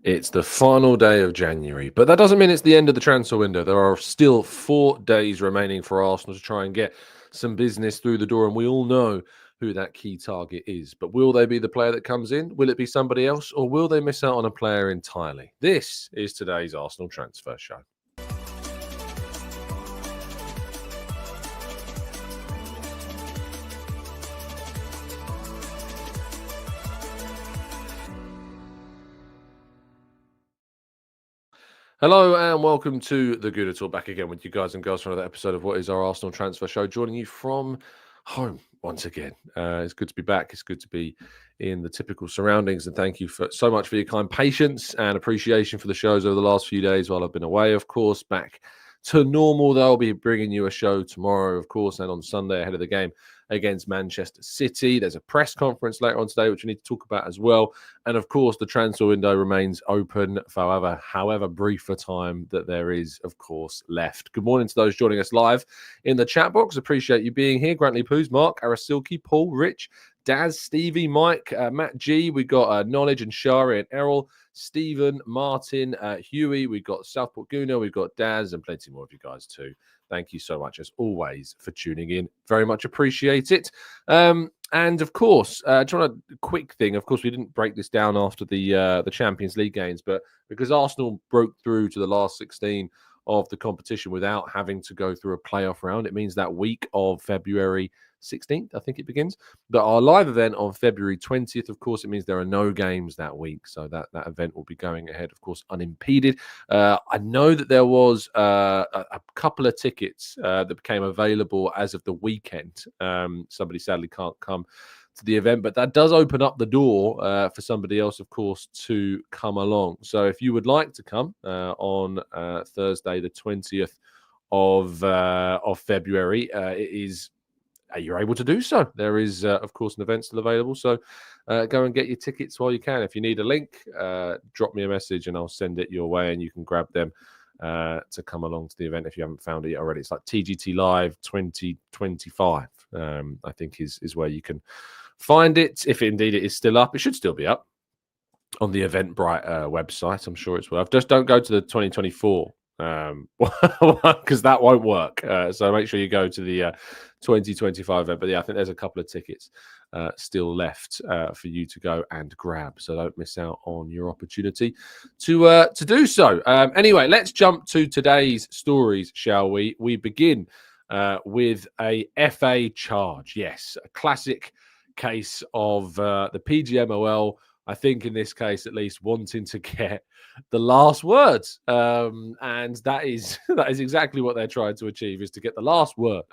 It's the final day of January, but that doesn't mean it's the end of the transfer window. There are still 4 days remaining for Arsenal to try and get some business through the door, and we all know who that key target is. But will they be the player that comes in? Will it be somebody else, or will they miss out on a player entirely? This is today's Arsenal Transfer Show. Hello and welcome to the Gooner Talk. Back again with you guys and girls for another episode of what is our Arsenal Transfer Show. Joining you from home once again. It's good to be back. It's good to be in the typical surroundings. And thank you so much for your kind patience and appreciation for the shows over the last few days while I've been away. Of course, back to normal. They'll be bringing you a show tomorrow, of course, and on Sunday ahead of the game against Manchester City. There's a press conference later on today, which we need to talk about as well. And of course, the transfer window remains open for however brief a time that there is, of course, left. Good morning to those joining us live in the chat box. Appreciate you being here. Grantley Poos, Mark, Arasilki, Paul, Rich, Daz, Stevie, Mike, Matt G. We got Knowledge and Shari and Errol, Stephen, Martin, Huey. We've got Southport Gooner. We've got Daz and plenty more of you guys too. Thank you so much, as always, for tuning in. Very much appreciate it. And of course, just want a quick thing. Of course, we didn't break this down after the Champions League games, but because Arsenal broke through to the last 16 of the competition without having to go through a playoff round, it means that week of February 16th, I think it begins. But our live event on February 20th, of course, it means there are no games that week. So that event will be going ahead, of course, unimpeded. I know that there was a couple of tickets that became available as of the weekend. Somebody sadly can't come to the event, but that does open up the door for somebody else, of course, to come along. So if you would like to come on Thursday, the 20th of February, you're able to do so. There is, of course, an event still available. So go and get your tickets while you can. If you need a link, drop me a message and I'll send it your way and you can grab them to come along to the event if you haven't found it already. It's like TGT Live 2025, I think is where you can find it. If indeed it is still up, it should still be up on the Eventbrite website. I'm sure it's worth. Just don't go to the 2024 because that won't work. So make sure you go to the 2025 event. But yeah, I think there's a couple of tickets still left for you to go and grab. So don't miss out on your opportunity to do so. Anyway, let's jump to today's stories, shall we? We begin with a FA charge. Yes, a classic case of the PGMOL. I think in this case, at least, wanting to get the last words, and that is exactly what they're trying to achieve: is to get the last word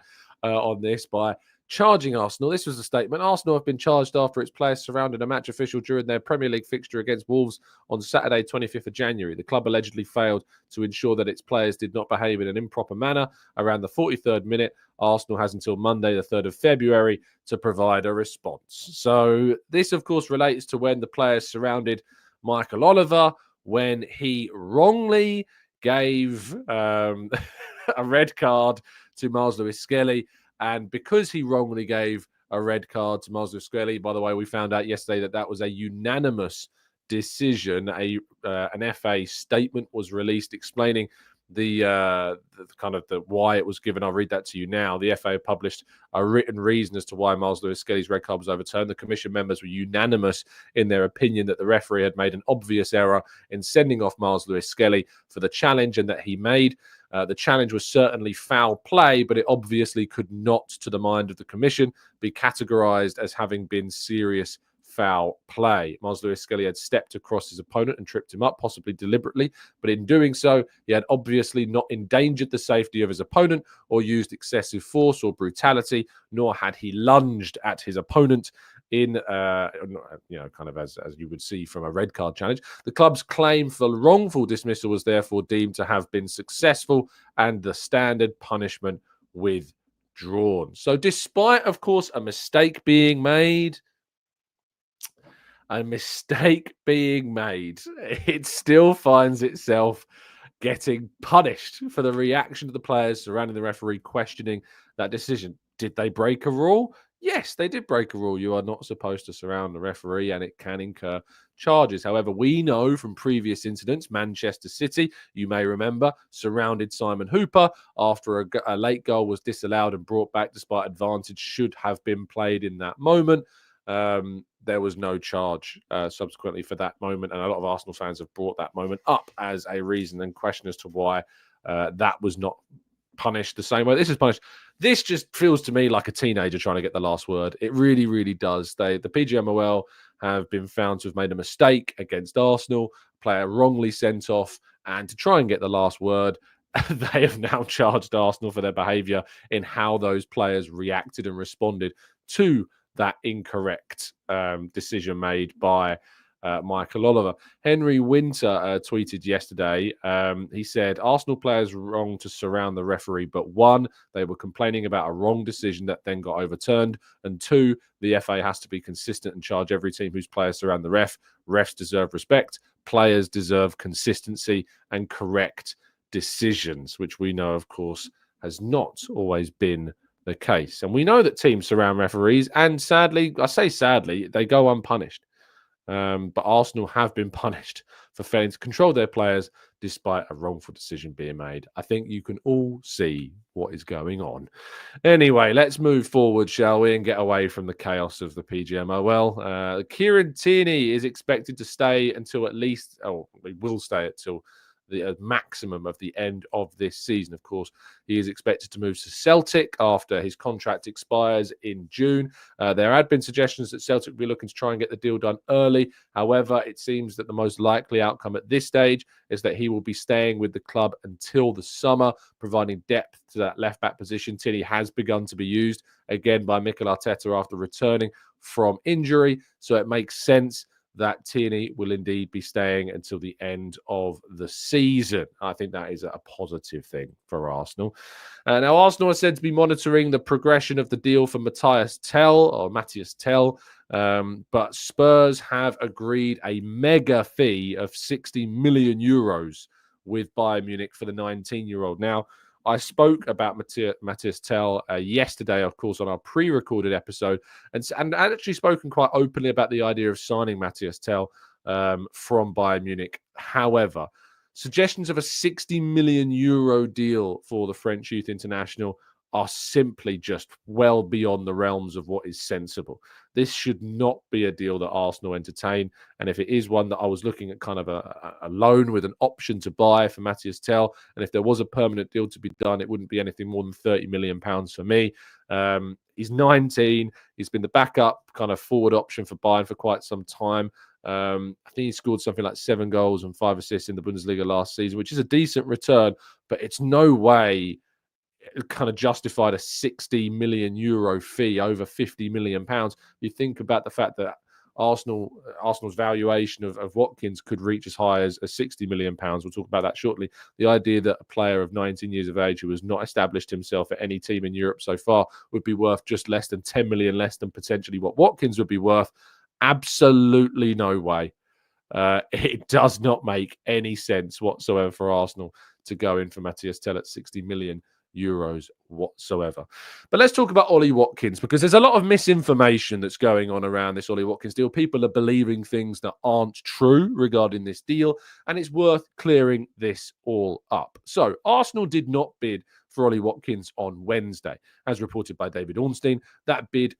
on this by charging Arsenal. This was a statement. Arsenal have been charged after its players surrounded a match official during their Premier League fixture against Wolves on Saturday, 25th of January. The club allegedly failed to ensure that its players did not behave in an improper manner. Around the 43rd minute, Arsenal has until Monday, the 3rd of February, to provide a response. So this, of course, relates to when the players surrounded Michael Oliver, when he wrongly gave a red card to Miles Lewis-Skelly. And because he wrongly gave a red card to Miles Lewis-Skelly, by the way, we found out yesterday that was a unanimous decision. An FA statement was released explaining the kind of the why it was given. I'll read that to you now. The FA published a written reason as to why Miles Lewis-Skelly's red card was overturned. The commission members were unanimous in their opinion that the referee had made an obvious error in sending off Miles Lewis-Skelly for the challenge and that he made. The challenge was certainly foul play, but it obviously could not, to the mind of the commission, be categorised as having been serious foul play. Miles Lewis-Skelly had stepped across his opponent and tripped him up, possibly deliberately, but in doing so, he had obviously not endangered the safety of his opponent or used excessive force or brutality, nor had he lunged at his opponent in, kind of as you would see from a red card challenge. The club's claim for wrongful dismissal was therefore deemed to have been successful and the standard punishment withdrawn. So despite, of course, a mistake being made, it still finds itself getting punished for the reaction of the players surrounding the referee questioning that decision. Did they break a rule? Yes, they did break a rule. You are not supposed to surround the referee and it can incur charges. However, we know from previous incidents, Manchester City, you may remember, surrounded Simon Hooper after a late goal was disallowed and brought back despite advantage should have been played in that moment. There was no charge subsequently for that moment. And a lot of Arsenal fans have brought that moment up as a reason and question as to why that was not punished the same way this is punished. This just feels to me like a teenager trying to get the last word. It really, really does. The PGMOL have been found to have made a mistake against Arsenal, player wrongly sent off, and to try and get the last word, they have now charged Arsenal for their behaviour in how those players reacted and responded to that incorrect decision made by Michael Oliver. Henry Winter tweeted yesterday. He said, Arsenal players wrong to surround the referee, but one, they were complaining about a wrong decision that then got overturned. And two, the FA has to be consistent and charge every team whose players surround the ref. Refs deserve respect. Players deserve consistency and correct decisions, which we know, of course, has not always been the case. And we know that teams surround referees, and sadly, I say sadly, they go unpunished. But Arsenal have been punished for failing to control their players despite a wrongful decision being made. I think you can all see what is going on. Anyway, let's move forward, shall we, and get away from the chaos of the PGMOL. Kieran Tierney is expected to stay until at least, he will stay until the maximum of the end of this season. Of course, he is expected to move to Celtic after his contract expires in June. There had been suggestions that Celtic would be looking to try and get the deal done early. However, it seems that the most likely outcome at this stage is that he will be staying with the club until the summer, providing depth to that left-back position. Tierney has begun to be used again by Mikel Arteta after returning from injury, so it makes sense that Tierney will indeed be staying until the end of the season. I think that is a positive thing for Arsenal. Now, Arsenal are said to be monitoring the progression of the deal for Mathys Tel, but Spurs have agreed a mega fee of 60 million euros with Bayern Munich for the 19-year-old. Now, I spoke about Mathys Tel yesterday, of course, on our pre-recorded episode, and I'd actually spoken quite openly about the idea of signing Mathys Tel from Bayern Munich. However, suggestions of a 60 million euro deal for the French youth international are simply just well beyond the realms of what is sensible. This should not be a deal that Arsenal entertain. And if it is one that I was looking at kind of a loan with an option to buy for Mathys Tel, and if there was a permanent deal to be done, it wouldn't be anything more than £30 million for me. He's 19. He's been the backup kind of forward option for Bayern for quite some time. I think he scored something like 7 goals and 5 assists in the Bundesliga last season, which is a decent return, but it's no way kind of justified a 60 million euro fee over 50 million pounds. You think about the fact that Arsenal's valuation of Watkins could reach as high as 60 million pounds. We'll talk about that shortly. The idea that a player of 19 years of age who has not established himself at any team in Europe so far would be worth just less than 10 million less than potentially what Watkins would be worth. Absolutely no way. It does not make any sense whatsoever for Arsenal to go in for Mathys Tel at 60 million euros whatsoever. But let's talk about Ollie Watkins, because there's a lot of misinformation that's going on around this Ollie Watkins deal. People are believing things that aren't true regarding this deal, and it's worth clearing this all up. So Arsenal did not bid for Ollie Watkins on Wednesday, as reported by David Ornstein. That bid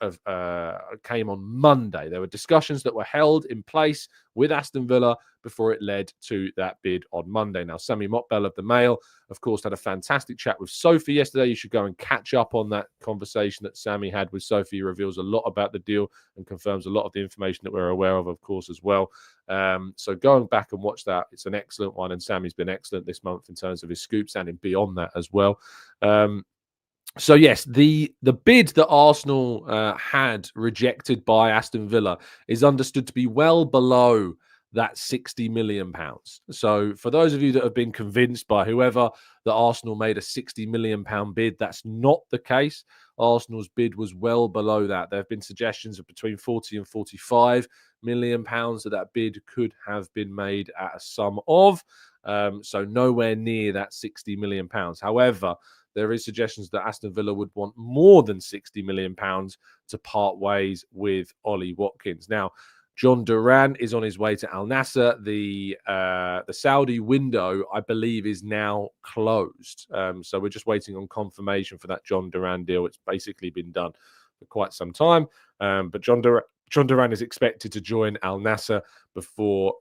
came on Monday. There were discussions that were held in place with Aston Villa before it led to that bid on Monday. Now, Sammy Motbell of the Mail, of course, had a fantastic chat with Sophie yesterday. You should go and catch up on that conversation that Sammy had with Sophie. He reveals a lot about the deal and confirms a lot of the information that we're aware of course, as well. So going back and watch that, it's an excellent one. And Sammy's been excellent this month in terms of his scoops and in beyond that as well. So yes, the bid that Arsenal had rejected by Aston Villa is understood to be well below that 60 million pounds. So for those of you that have been convinced by whoever that Arsenal made a 60 million pound bid, that's not the case. Arsenal's bid was well below that. There have been suggestions of between 40 and 45 million pounds that bid could have been made at a sum of. So nowhere near that 60 million pounds. However, there is suggestions that Aston Villa would want more than £60 million to part ways with Ollie Watkins. Now, John Duran is on his way to Al Nassr. The Saudi window, I believe, is now closed. So we're just waiting on confirmation for that John Duran deal. It's basically been done for quite some time. But John Duran is expected to join Al Nassr before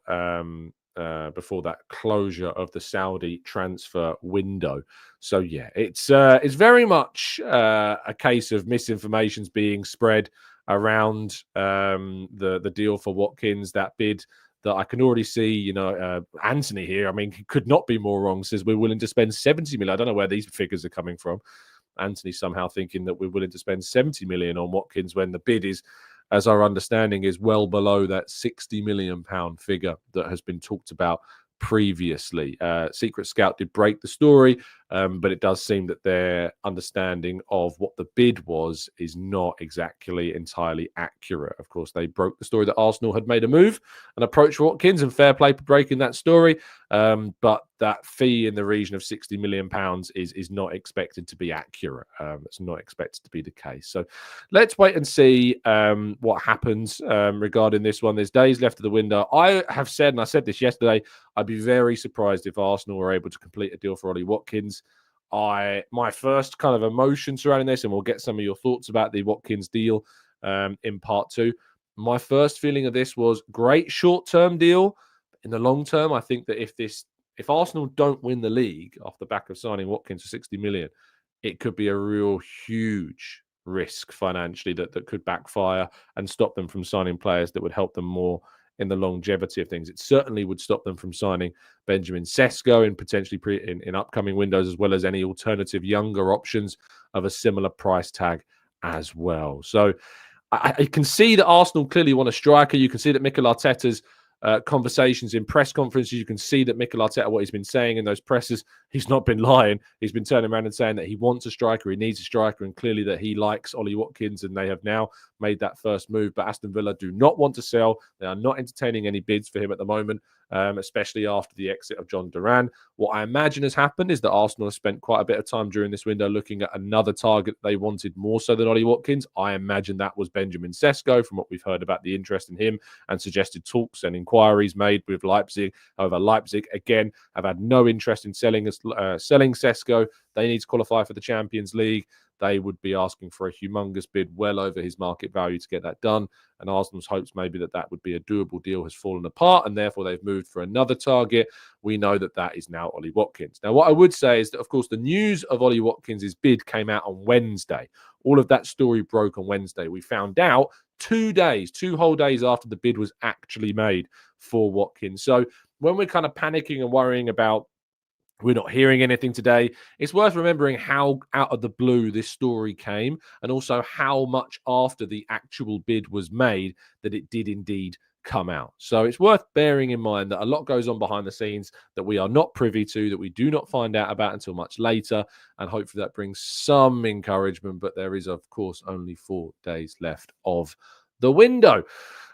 that closure of the Saudi transfer window. So yeah, it's very much a case of misinformation's being spread around the deal for Watkins, that bid that I can already see, Anthony here, I mean, he could not be more wrong, says we're willing to spend 70 million. I don't know where these figures are coming from. Anthony somehow thinking that we're willing to spend 70 million on Watkins when the bid is, as our understanding, is well below that £60 million figure that has been talked about previously. Secret Scout did break the story, but it does seem that their understanding of what the bid was is not exactly entirely accurate. Of course, they broke the story that Arsenal had made a move and approached Watkins, and fair play for breaking that story. But that fee in the region of £60 million is not expected to be accurate. It's not expected to be the case. So let's wait and see what happens regarding this one. There's days left of the window. I have said, and I said this yesterday, I'd be very surprised if Arsenal were able to complete a deal for Ollie Watkins. My first kind of emotion surrounding this, and we'll get some of your thoughts about the Watkins deal in part two. My first feeling of this was great short-term deal. In the long term, I think that if Arsenal don't win the league off the back of signing Watkins for 60 million, it could be a real huge risk financially that could backfire and stop them from signing players that would help them more in the longevity of things. It certainly would stop them from signing Benjamin Sesko in potentially in upcoming windows, as well as any alternative younger options of a similar price tag as well. So I can see that Arsenal clearly want a striker. You can see that Mikel Arteta's conversations in press conferences, you can see that Mikel Arteta, what he's been saying in those presses, he's not been lying. He's been turning around and saying that he wants a striker, he needs a striker, and clearly that he likes Ollie Watkins, and they have now made that first move. But Aston Villa do not want to sell. They are not entertaining any bids for him at the moment, especially after the exit of John Duran. What I imagine has happened is that Arsenal has spent quite a bit of time during this window looking at another target they wanted more so than Ollie Watkins. I imagine that was Benjamin Sesko, from what we've heard about the interest in him and suggested talks and inquiries made with Leipzig. However, Leipzig, again, have had no interest in selling Sesko. They need to qualify for the Champions League. They would be asking for a humongous bid well over his market value to get that done. And Arsenal's hopes maybe that would be a doable deal has fallen apart, and therefore they've moved for another target. We know that is now Ollie Watkins. Now, what I would say is that, of course, the news of Ollie Watkins' bid came out on Wednesday. All of that story broke on Wednesday. We found out 2 whole days after the bid was actually made for Watkins. So when we're kind of panicking and worrying about we're not hearing anything today, it's worth remembering how out of the blue this story came, and also how much after the actual bid was made that it did indeed come out. So it's worth bearing in mind that a lot goes on behind the scenes that we are not privy to, that we do not find out about until much later, and hopefully that brings some encouragement. But there is, of course, only 4 days left of the window.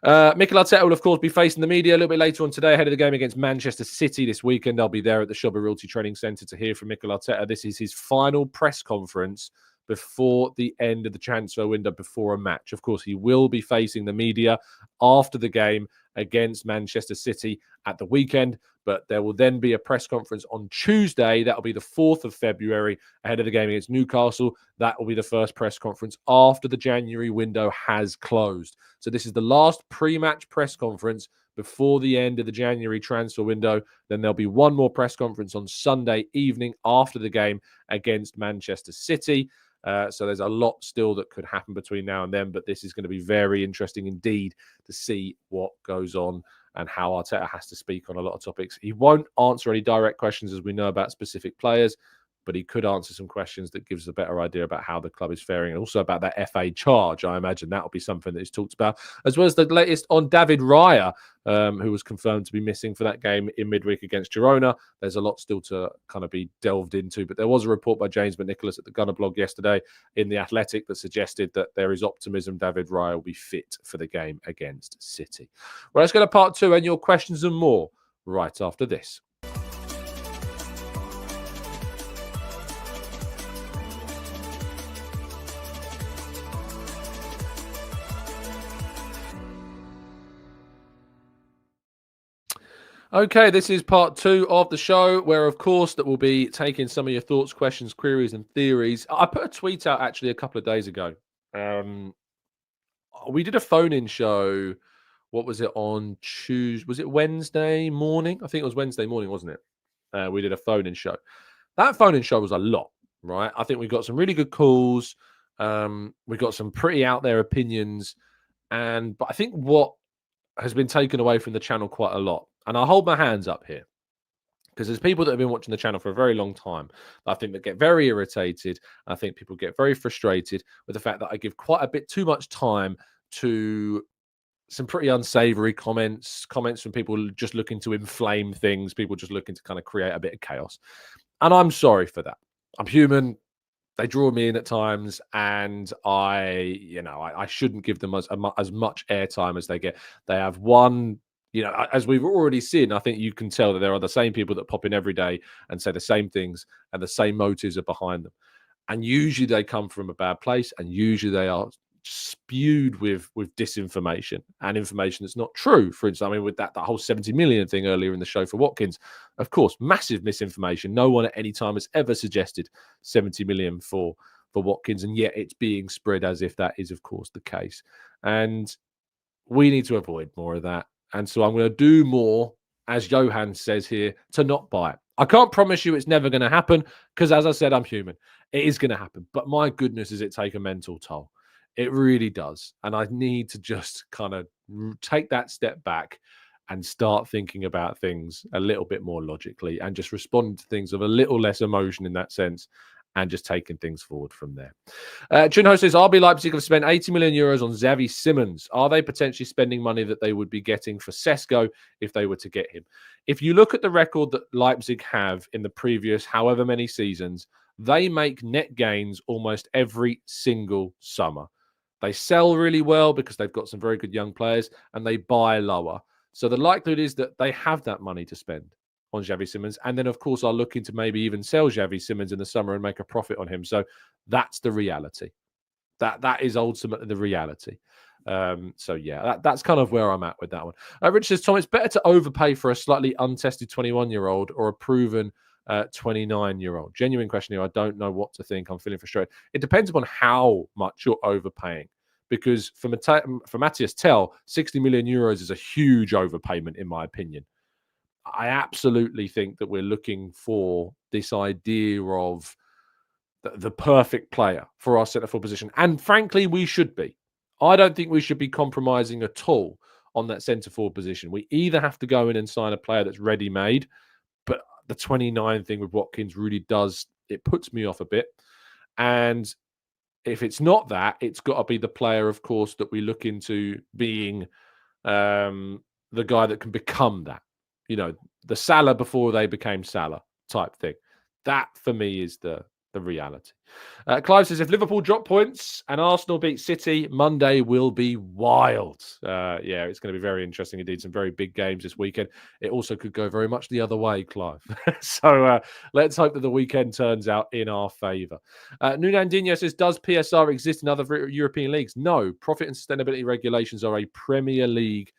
Mikel Arteta will, of course, be facing the media a little bit later on today ahead of the game against Manchester City this weekend. I'll be there at the Shopper Realty Training Centre to hear from Mikel Arteta. This is his final press conference before the end of the transfer window, before a match. Of course, he will be facing the media after the game against Manchester City at the weekend, but there will then be a press conference on Tuesday. That'll be the 4th of February ahead of the game against Newcastle. That will be the first press conference after the January window has closed. So this is the last pre-match press conference before the end of the January transfer window. Then there'll be one more press conference on Sunday evening after the game against Manchester City. So there's a lot still that could happen between now and then, but this is going to be very interesting indeed to see what goes on and how Arteta has to speak on a lot of topics. He won't answer any direct questions, as we know, about specific players, but he could answer some questions that gives a better idea about how the club is faring, and also about that FA charge. I imagine that will be something that is talked about, as well as the latest on David Raya, who was confirmed to be missing for that game in midweek against Girona. There's a lot still to kind of be delved into, but there was a report by James McNicholas at the Gunner blog yesterday in The Athletic that suggested that there is optimism David Raya will be fit for the game against City. Well, let's go to part 2 and your questions and more right after this. Okay, this is part 2 of the show, where, of course, that will be taking some of your thoughts, questions, queries, and theories. I put a tweet out actually a couple of days ago. Um, we did a phone-in show. What was it on Tuesday? Was it Wednesday morning? I think it was Wednesday morning, wasn't it? We did a phone-in show. That phone-in show was a lot, right? I think we got some really good calls. We got some pretty out there opinions, but I think what has been taken away from the channel quite a lot, and I hold my hands up here because there's people that have been watching the channel for a very long time. I think that get very irritated. I think people get very frustrated with the fact that I give quite a bit too much time to some pretty unsavory comments from people just looking to inflame things, people just looking to kind of create a bit of chaos. And I'm sorry for that. I'm human. They draw me in at times, and I shouldn't give them as much airtime as they get. They have one, as we've already seen. I think you can tell that there are the same people that pop in every day and say the same things, and the same motives are behind them. And usually they come from a bad place, and usually they are spewed with disinformation and information that's not true. For instance, I mean, with that whole 70 million thing earlier in the show for Watkins, of course, massive misinformation. No one at any time has ever suggested 70 million for Watkins, and yet it's being spread as if that is, of course, the case. And we need to avoid more of that. And so I'm going to do more, as Johan says here, to not buy it. I can't promise you it's never going to happen because, as I said, I'm human. It is going to happen. But my goodness, does it take a mental toll? It really does. And I need to just kind of take that step back and start thinking about things a little bit more logically and just respond to things with a little less emotion in that sense and just taking things forward from there. Junho says, RB Leipzig have spent 80 million euros on Xavi Simons. Are they potentially spending money that they would be getting for Sesko if they were to get him? If you look at the record that Leipzig have in the previous however many seasons, they make net gains almost every single summer. They sell really well because they've got some very good young players, and they buy lower. So the likelihood is that they have that money to spend on Xavi Simons. And then, of course, are looking to maybe even sell Xavi Simons in the summer and make a profit on him. So that's the reality. That is ultimately the reality. That's kind of where I'm at with that one. Rich says, Tom, it's better to overpay for a slightly untested 21-year-old or a proven 29-year-old. Genuine question here. I don't know what to think. I'm feeling frustrated. It depends upon how much you're overpaying, because for Mathys Tel, 60 million euros is a huge overpayment, in my opinion. I absolutely think that we're looking for this idea of the perfect player for our centre forward position. And frankly, we should be. I don't think we should be compromising at all on that centre forward position. We either have to go in and sign a player that's ready-made, but the 29 thing with Watkins really does, it puts me off a bit. And if it's not that, it's got to be the player, of course, that we look into being the guy that can become that. The Salah before they became Salah type thing. That, for me, is the reality. Clive says, if Liverpool drop points and Arsenal beat City, Monday will be wild. It's going to be very interesting indeed. Some very big games this weekend. It also could go very much the other way, Clive. So let's hope that the weekend turns out in our favour. Nunandinho says, does PSR exist in other European leagues? No. Profit and sustainability regulations are a Premier League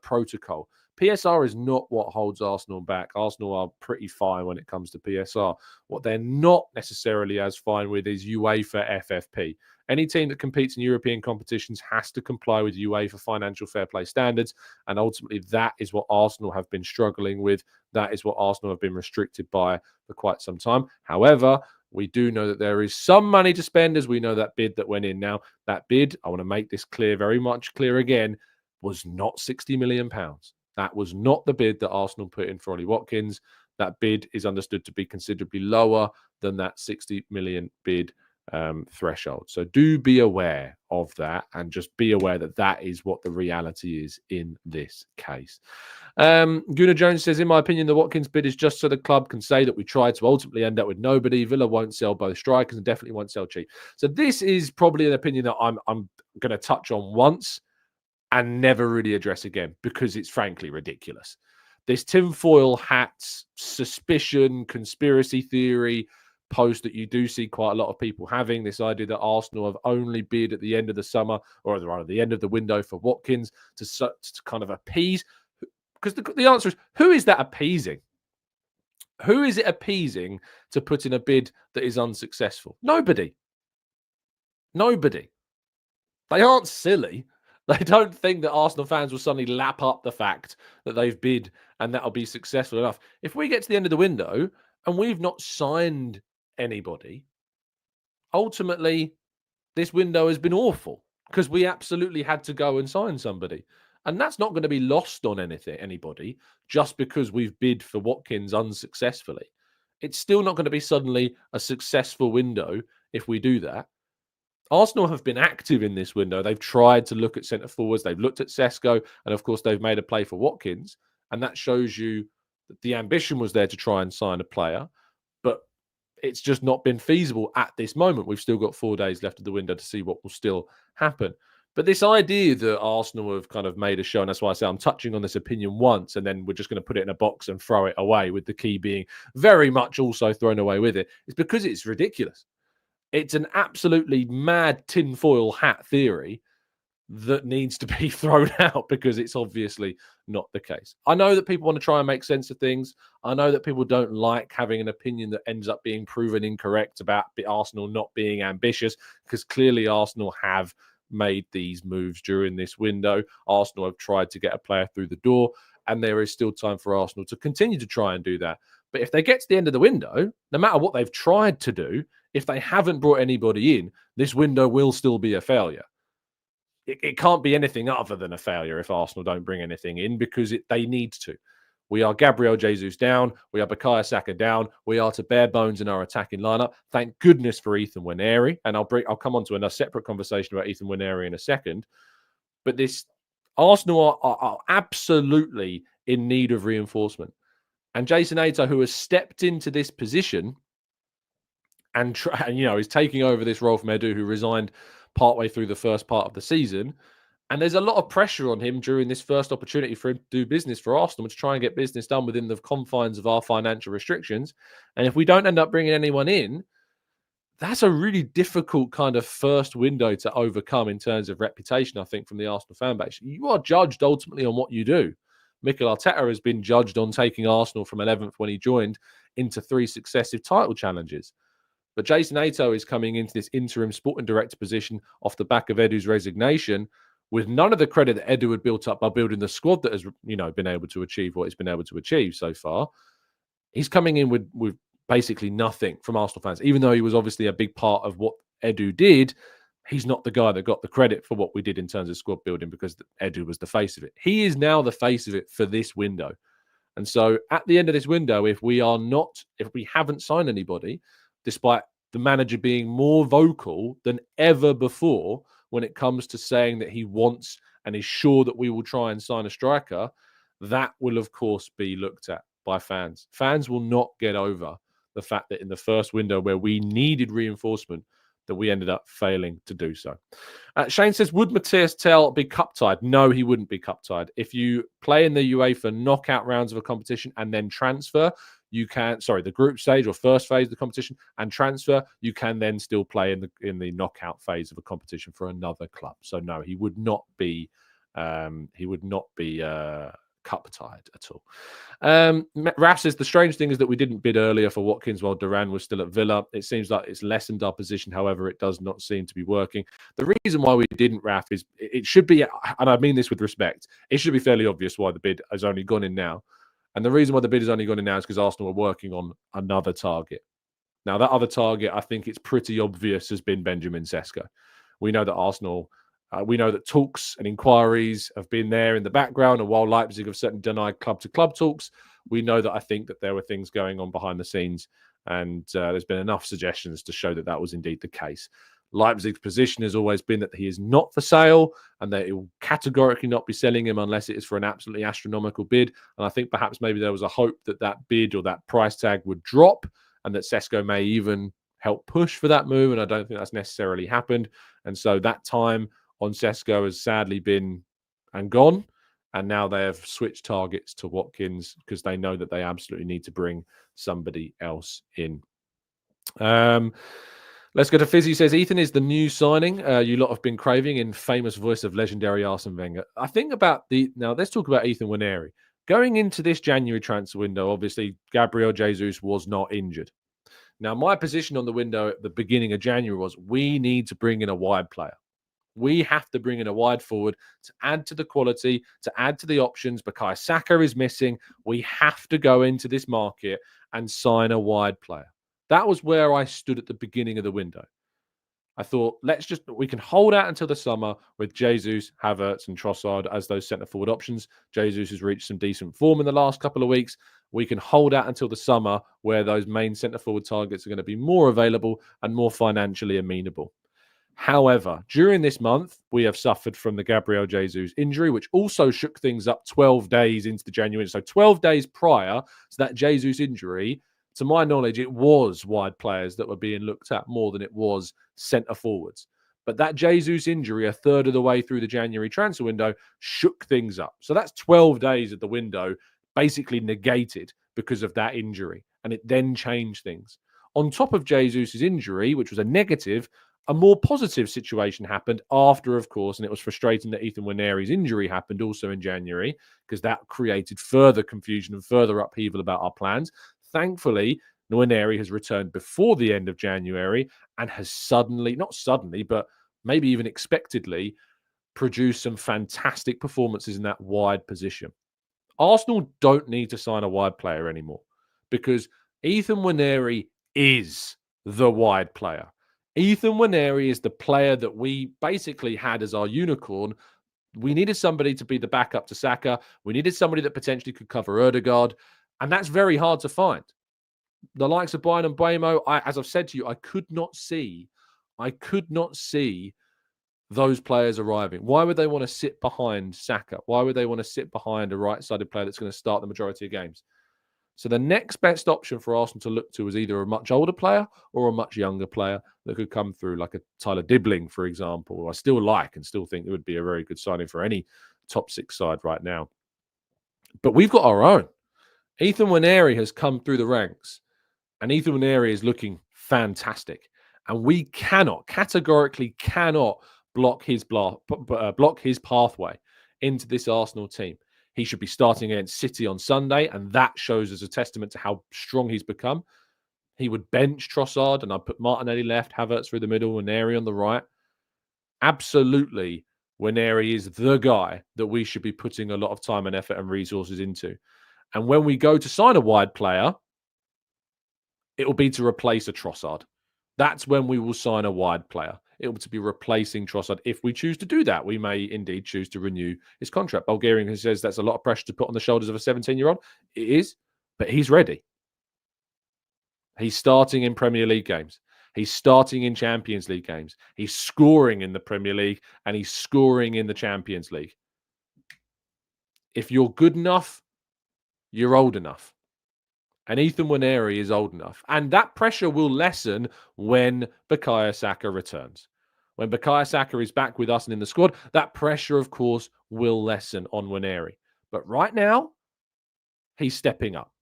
protocol. PSR is not what holds Arsenal back. Arsenal are pretty fine when it comes to PSR. What they're not necessarily as fine with is UEFA FFP. Any team that competes in European competitions has to comply with UEFA financial fair play standards. And ultimately, that is what Arsenal have been struggling with. That is what Arsenal have been restricted by for quite some time. However, we do know that there is some money to spend, as we know that bid that went in. Now, that bid, I want to make this clear, very much clear again, was not £60 million. That was not the bid that Arsenal put in for Ollie Watkins. That bid is understood to be considerably lower than that 60 million bid threshold. So do be aware of that, and just be aware that that is what the reality is in this case. Gooner Jones says, in my opinion, the Watkins bid is just so the club can say that we tried to ultimately end up with nobody. Villa won't sell both strikers and definitely won't sell cheap. So this is probably an opinion that I'm going to touch on once and never really address again, because it's frankly ridiculous. This tinfoil hat, suspicion, conspiracy theory post that you do see quite a lot of people having, this idea that Arsenal have only bid at the end of the summer, or rather the end of the window, for Watkins to kind of appease. Because the answer is, who is that appeasing? Who is it appeasing to put in a bid that is unsuccessful? Nobody. Nobody. They aren't silly. They don't think that Arsenal fans will suddenly lap up the fact that they've bid and that'll be successful enough. If we get to the end of the window and we've not signed anybody, ultimately this window has been awful because we absolutely had to go and sign somebody. And that's not going to be lost on anybody just because we've bid for Watkins unsuccessfully. It's still not going to be suddenly a successful window if we do that. Arsenal have been active in this window. They've tried to look at centre forwards. They've looked at Sesko. And of course, they've made a play for Watkins. And that shows you that the ambition was there to try and sign a player. But it's just not been feasible at this moment. We've still got 4 days left of the window to see what will still happen. But this idea that Arsenal have kind of made a show, and that's why I say I'm touching on this opinion once, and then we're just going to put it in a box and throw it away, with the key being very much also thrown away with it, is because it's ridiculous. It's an absolutely mad tinfoil hat theory that needs to be thrown out because it's obviously not the case. I know that people want to try and make sense of things. I know that people don't like having an opinion that ends up being proven incorrect about Arsenal not being ambitious, because clearly Arsenal have made these moves during this window. Arsenal have tried to get a player through the door, and there is still time for Arsenal to continue to try and do that. But if they get to the end of the window, no matter what they've tried to do, if they haven't brought anybody in, this window will still be a failure. It can't be anything other than a failure if Arsenal don't bring anything in, because they need to. We are Gabriel Jesus down. We are Bukayo Saka down. We are to bare bones in our attacking lineup. Thank goodness for Ethan Nwaneri. And I'll come on to a separate conversation about Ethan Nwaneri in a second. But this Arsenal are absolutely in need of reinforcement. And Jason Ato, who has stepped into this position and is taking over this role from Edu, who resigned partway through the first part of the season. And there's a lot of pressure on him during this first opportunity for him to do business for Arsenal, to try and get business done within the confines of our financial restrictions. And if we don't end up bringing anyone in, that's a really difficult kind of first window to overcome in terms of reputation, I think, from the Arsenal fan base. You are judged ultimately on what you do. Mikel Arteta has been judged on taking Arsenal from 11th when he joined into 3 successive title challenges. But Jason Ato is coming into this interim sporting director position off the back of Edu's resignation, with none of the credit that Edu had built up by building the squad that has, been able to achieve what he's been able to achieve so far. He's coming in with basically nothing from Arsenal fans, even though he was obviously a big part of what Edu did. He's not the guy that got the credit for what we did in terms of squad building, because Edu was the face of it. He is now the face of it for this window. And so at the end of this window, if we haven't signed anybody, despite the manager being more vocal than ever before when it comes to saying that he wants and is sure that we will try and sign a striker, that will, of course, be looked at by fans. Fans will not get over the fact that in the first window where we needed reinforcement, that we ended up failing to do so. Shane says, would Mathys Tel be cup-tied? No, he wouldn't be cup-tied. If you play in the UEFA knockout rounds of a competition and then transfer, the group stage or first phase of the competition and transfer, you can then still play in the knockout phase of a competition for another club. So no, he would not be cup tied at all. Raf says the strange thing is that we didn't bid earlier for Watkins while Duran was still at Villa. It seems like it's lessened our position. However, it does not seem to be working. The reason why we didn't, Raf, is it should be, and I mean this with respect, it should be fairly obvious why the bid has only gone in now. And the reason why the bid has only gone in now is because Arsenal are working on another target. Now, that other target, I think it's pretty obvious, has been Benjamin Sesko. We know that we know that talks and inquiries have been there in the background. And while Leipzig have certainly denied club-to-club talks, we know that I think that there were things going on behind the scenes. And there's been enough suggestions to show that that was indeed the case. Leipzig's position has always been that he is not for sale and that it will categorically not be selling him unless it is for an absolutely astronomical bid. And I think perhaps maybe there was a hope that that bid or that price tag would drop and that Sesko may even help push for that move. And I don't think that's necessarily happened. And so that time on Sesko has sadly been and gone. And now they have switched targets to Watkins because they know that they absolutely need to bring somebody else in. Let's go to Fizzy. Says, Ethan is the new signing you lot have been craving in famous voice of legendary Arsene Wenger. I think about now let's talk about Ethan Nwaneri. Going into this January transfer window, obviously, Gabriel Jesus was not injured. Now, my position on the window at the beginning of January was we need to bring in a wide player. We have to bring in a wide forward to add to the quality, to add to the options. Bukayo Saka is missing. We have to go into this market and sign a wide player. That was where I stood at the beginning of the window. I thought, we can hold out until the summer with Jesus, Havertz, and Trossard as those centre forward options. Jesus has reached some decent form in the last couple of weeks. We can hold out until the summer where those main centre forward targets are going to be more available and more financially amenable. However, during this month, we have suffered from the Gabriel Jesus injury, which also shook things up 12 days into the January. So 12 days prior to that Jesus injury, to my knowledge, it was wide players that were being looked at more than it was centre forwards. But that Jesus injury, a third of the way through the January transfer window, shook things up. So that's 12 days at the window basically negated because of that injury. And it then changed things. On top of Jesus' injury, which was a negative, a more positive situation happened after, of course, and it was frustrating that Ethan Nwaneri's injury happened also in January because that created further confusion and further upheaval about our plans. Thankfully, Nwaneri has returned before the end of January and has not suddenly, but maybe even expectedly, produced some fantastic performances in that wide position. Arsenal don't need to sign a wide player anymore because Ethan Nwaneri is the wide player. Ethan Nwaneri is the player that we basically had as our unicorn. We needed somebody to be the backup to Saka. We needed somebody that potentially could cover Ødegaard. And that's very hard to find. The likes of Bayern and Mbeumo, as I've said to you, I could not see those players arriving. Why would they want to sit behind Saka? Why would they want to sit behind a right-sided player that's going to start the majority of games? So the next best option for Arsenal to look to is either a much older player or a much younger player that could come through, like a Tyler Dibbling, for example, who I still like and still think it would be a very good signing for any top six side right now. But we've got our own. Ethan Nwaneri has come through the ranks, and Ethan Nwaneri is looking fantastic. And we categorically cannot block his pathway into this Arsenal team. He should be starting against City on Sunday, and that shows as a testament to how strong he's become. He would bench Trossard, and I'd put Martinelli left, Havertz through the middle, Nwaneri on the right. Absolutely, Nwaneri is the guy that we should be putting a lot of time and effort and resources into. And when we go to sign a wide player, it will be to replace a Trossard. That's when we will sign a wide player. It will be replacing Trossard. If we choose to do that, we may indeed choose to renew his contract. Bulgarian says that's a lot of pressure to put on the shoulders of a 17-year-old. It is, but he's ready. He's starting in Premier League games. He's starting in Champions League games. He's scoring in the Premier League and he's scoring in the Champions League. If you're good enough, you're old enough. And Ethan Nwaneri is old enough. And that pressure will lessen when Bukayo Saka returns. When Bukayo Saka is back with us and in the squad, that pressure, of course, will lessen on Nwaneri. But right now, he's stepping up.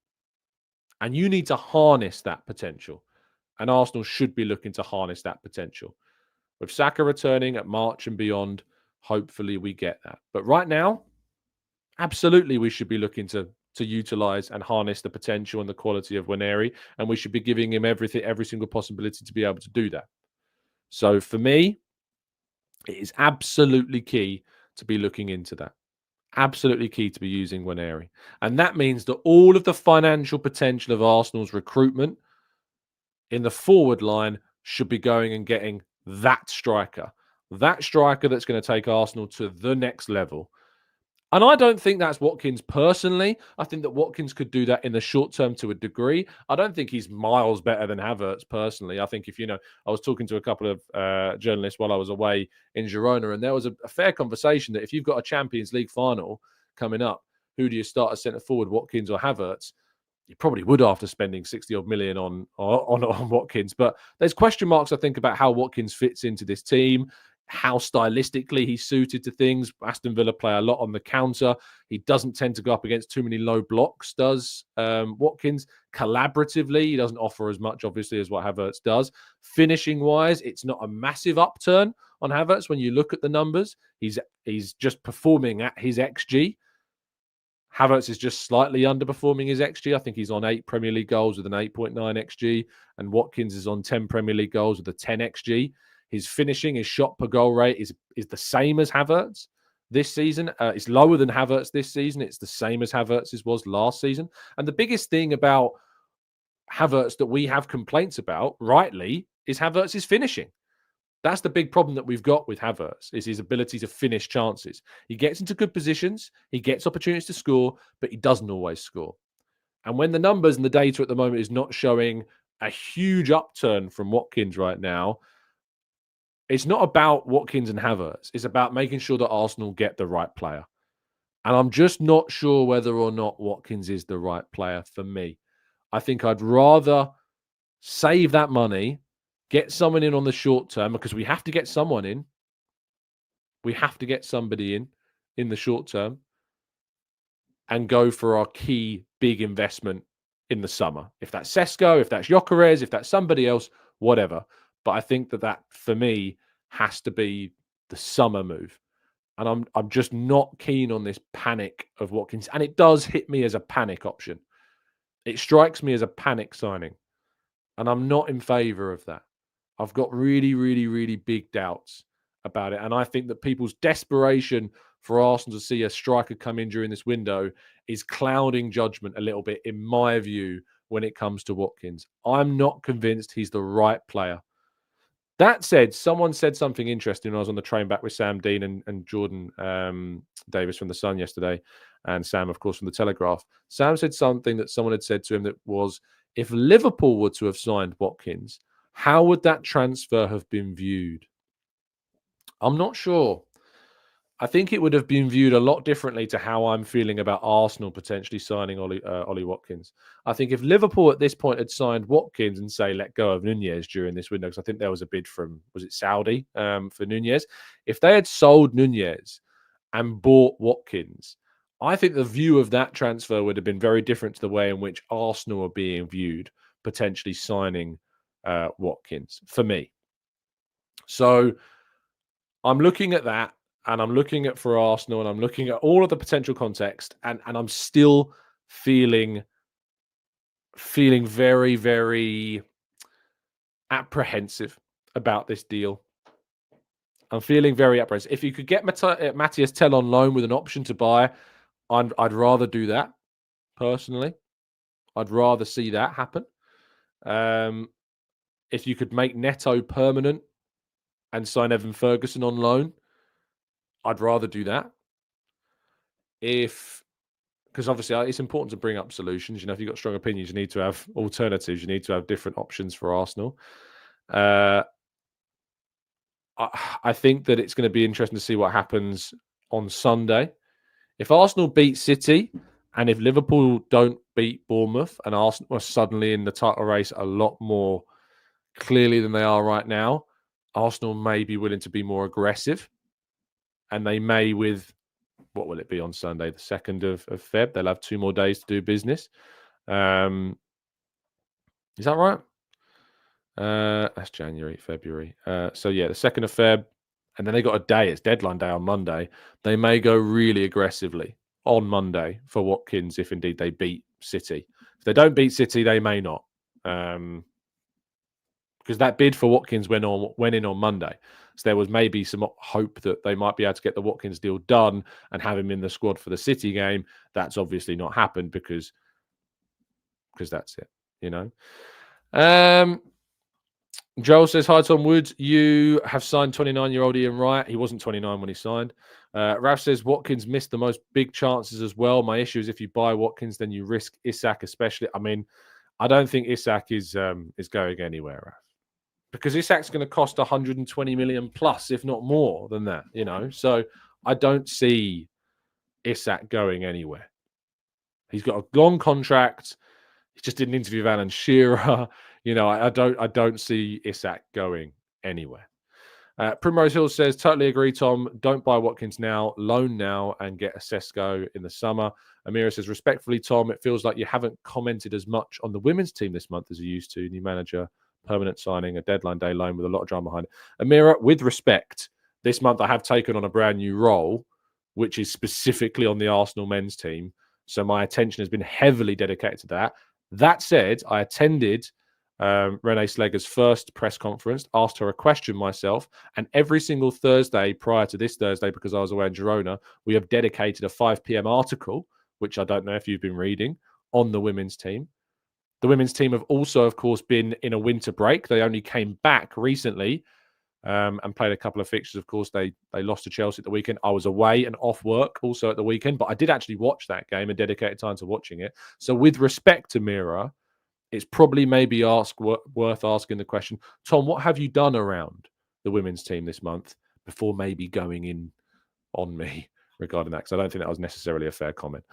And you need to harness that potential. And Arsenal should be looking to harness that potential. With Saka returning at March and beyond, hopefully we get that. But right now, absolutely we should be looking to utilize and harness the potential and the quality of Nwaneri, and we should be giving him every single possibility to be able to do that. So for me, it is absolutely key to be looking into that. Absolutely key to be using Nwaneri. And that means that all of the financial potential of Arsenal's recruitment in the forward line should be going and getting that striker that's going to take Arsenal to the next level. And I don't think that's Watkins personally. I think that Watkins could do that in the short term to a degree. I don't think he's miles better than Havertz personally. I think I was talking to a couple of journalists while I was away in Girona, and there was a fair conversation that if you've got a Champions League final coming up, who do you start as centre forward, Watkins or Havertz? You probably would after spending 60 odd million on Watkins. But there's question marks, I think, about how Watkins fits into this team, how stylistically he's suited to things. Aston Villa play a lot on the counter. He doesn't tend to go up against too many low blocks, does Watkins. Collaboratively, he doesn't offer as much, obviously, as what Havertz does. Finishing-wise, it's not a massive upturn on Havertz when you look at the numbers. He's just performing at his XG. Havertz is just slightly underperforming his XG. I think he's on 8 Premier League goals with an 8.9 XG, and Watkins is on 10 Premier League goals with a 10 XG. His finishing, his shot per goal rate is the same as Havertz this season. It's lower than Havertz this season. It's the same as Havertz's was last season. And the biggest thing about Havertz that we have complaints about, rightly, is Havertz's finishing. That's the big problem that we've got with Havertz, is his ability to finish chances. He gets into good positions, he gets opportunities to score, but he doesn't always score. And when the numbers and the data at the moment is not showing a huge upturn from Watkins right now, it's not about Watkins and Havertz. It's about making sure that Arsenal get the right player. And I'm just not sure whether or not Watkins is the right player for me. I think I'd rather save that money, get someone in on the short term, because we have to get someone in. We have to get somebody in the short term, and go for our key big investment in the summer. If that's Sesko, if that's Gyökeres, if that's somebody else, whatever. But I think that for me has to be the summer move. And I'm just not keen on this panic of Watkins. And it does hit me as a panic option. It strikes me as a panic signing. And I'm not in favour of that. I've got really, really, really big doubts about it. And I think that people's desperation for Arsenal to see a striker come in during this window is clouding judgment a little bit, in my view, when it comes to Watkins. I'm not convinced he's the right player. That said, someone said something interesting when I was on the train back with Sam Dean and Jordan Davis from The Sun yesterday, and Sam, of course, from The Telegraph. Sam said something that someone had said to him that was, if Liverpool were to have signed Watkins, how would that transfer have been viewed? I'm not sure. I think it would have been viewed a lot differently to how I'm feeling about Arsenal potentially signing Ollie Watkins. I think if Liverpool at this point had signed Watkins and, say, let go of Nunez during this window, because I think there was a bid from, was it Saudi, for Nunez? If they had sold Nunez and bought Watkins, I think the view of that transfer would have been very different to the way in which Arsenal are being viewed, potentially signing Watkins, for me. So I'm looking at that, and I'm looking at for Arsenal, and I'm looking at all of the potential context, and I'm still feeling very, very apprehensive about this deal. I'm feeling very apprehensive. If you could get Mathys Tel on loan with an option to buy, I'd rather do that, personally. I'd rather see that happen. If you could make Neto permanent and sign Evan Ferguson on loan, I'd rather do that. Because obviously it's important to bring up solutions. You know, if you've got strong opinions, you need to have alternatives. You need to have different options for Arsenal. I think that it's going to be interesting to see what happens on Sunday. If Arsenal beat City, and if Liverpool don't beat Bournemouth, and Arsenal are suddenly in the title race a lot more clearly than they are right now, Arsenal may be willing to be more aggressive. And they may, with, what will it be on Sunday, the 2nd of Feb? They'll have 2 more days to do business. Is that right? That's January, February. So yeah, the 2nd of Feb. And then they got a day, it's deadline day on Monday. They may go really aggressively on Monday for Watkins if indeed they beat City. If they don't beat City, they may not. Because that bid for Watkins went in on Monday. So there was maybe some hope that they might be able to get the Watkins deal done and have him in the squad for the City game. That's obviously not happened because that's it, you know. Joel says, hi, Tom Woods. You have signed 29-year-old Ian Wright. He wasn't 29 when he signed. Ralph says, Watkins missed the most big chances as well. My issue is if you buy Watkins, then you risk Isak especially. I mean, I don't think Isak is going anywhere, Ralph. Because Isak's going to cost 120 million plus, if not more than that, you know. So I don't see Isak going anywhere. He's got a long contract. He just did an interview with Alan Shearer. You know, I don't see Isak going anywhere. Primrose Hill says, totally agree, Tom. Don't buy Watkins now. Loan now and get a Sesko in the summer. Amira says, respectfully, Tom, it feels like you haven't commented as much on the women's team this month as you used to. New manager, permanent signing, a deadline day loan with a lot of drama behind it. Amira, with respect, this month I have taken on a brand new role, which is specifically on the Arsenal men's team. So my attention has been heavily dedicated to that. That said, I attended Renee Slager's first press conference, asked her a question myself, and every single Thursday prior to this Thursday, because I was away in Girona, we have dedicated a 5 p.m. article, which I don't know if you've been reading, on the women's team. The women's team have also, of course, been in a winter break. They only came back recently and played a couple of fixtures. Of course, they lost to Chelsea at the weekend. I was away and off work also at the weekend, but I did actually watch that game and dedicated time to watching it. So with respect to Mira, it's probably maybe worth asking the question, Tom, what have you done around the women's team this month before maybe going in on me regarding that? Because I don't think that was necessarily a fair comment.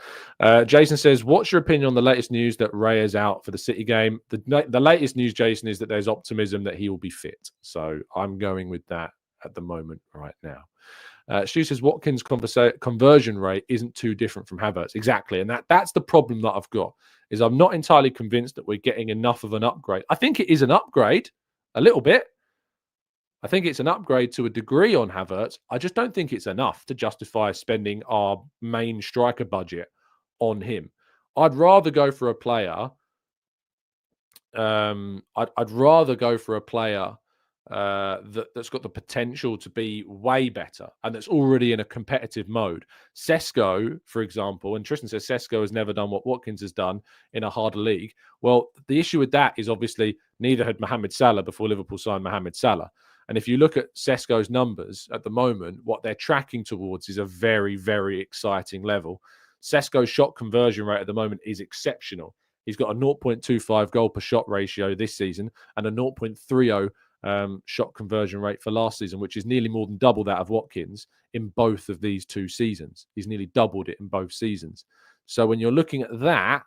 Jason says, what's your opinion on the latest news that Ray is out for the City game? The latest news, Jason, is that there's optimism that he will be fit. So I'm going with that at the moment right now. Stu says, Watkins' conversion rate isn't too different from Havertz. Exactly. And that's the problem that I've got, is I'm not entirely convinced that we're getting enough of an upgrade. I think it is an upgrade, a little bit. I think it's an upgrade to a degree on Havertz. I just don't think it's enough to justify spending our main striker budget on him. I'd rather go for a player. I'd rather go for a player that's got the potential to be way better and that's already in a competitive mode. Sesko, for example, and Tristan says Sesko has never done what Watkins has done in a harder league. Well, the issue with that is obviously neither had Mohamed Salah before Liverpool signed Mohamed Salah. And if you look at Sesko's numbers at the moment, what they're tracking towards is a very, very exciting level. Sesko's shot conversion rate at the moment is exceptional. He's got a 0.25 goal per shot ratio this season and a 0.30 shot conversion rate for last season, which is nearly more than double that of Watkins in both of these 2 seasons. He's nearly doubled it in both seasons. So when you're looking at that,